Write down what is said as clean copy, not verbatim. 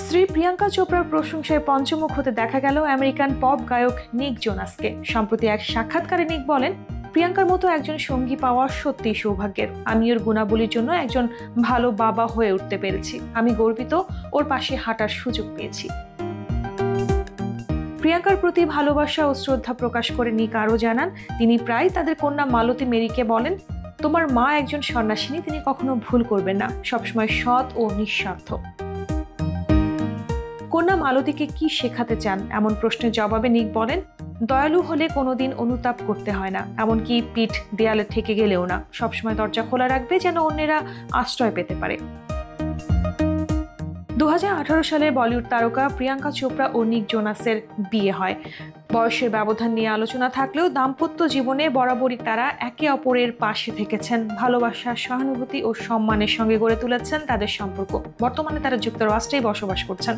স্ত্রী প্রিয়াঙ্কা চোপড়ার প্রশংসায় পঞ্চমুখ হতে দেখা গেল আমেরিকান পপ গায়ক নিক জোনাসকে। সম্প্রতি এক সাক্ষাৎকারে নিক বলেন, প্রিয়াঙ্কার মতো একজন সঙ্গী পাওয়া সত্যিই সৌভাগ্যের। আমি ওর গুণাবলীর জন্য একজন ভালো বাবা হয়ে উঠতে পেরেছি। আমি গর্বিত ওর পাশে হাঁটার সুযোগ পেয়েছি। প্রিয়াঙ্কার প্রতি ভালোবাসা ও শ্রদ্ধা প্রকাশ করে নিক আরও জানান, তিনি প্রায় তাদের কন্যা মালতী মেরিকে বলেন, তোমার মা একজন সন্ন্যাসিনী, তিনি কখনো ভুল করবেন না, সবসময় সৎ ও নিঃস্বার্থ। কন্যা মালতীকে কি শেখাতে চান এমন প্রশ্নের জবাবে নিক বলেন, দয়ালু হলে কোনোদিন অনুতাপ করতে হয় না, এমনকি পিঠ দেয়ালে ঠেকে গেলেও না। সবসময় দরজা খোলা রাখবে যেন অন্যেরা আশ্রয় পেতে পারে। 2018 সালে বলিউড তারকা প্রিয়াঙ্কা চোপড়া ও নিক জোনাসের বিয়ে হয়। বয়সের ব্যবধান নিয়ে আলোচনা থাকলেও দাম্পত্য জীবনে বরাবরই তারা একে অপরের পাশে থেকেছেন। ভালোবাসা, সহানুভূতি ও সম্মানের সঙ্গে গড়ে তুলেছেন তাদের সম্পর্ক। বর্তমানে তারা যুক্তরাষ্ট্রেই বসবাস করছেন।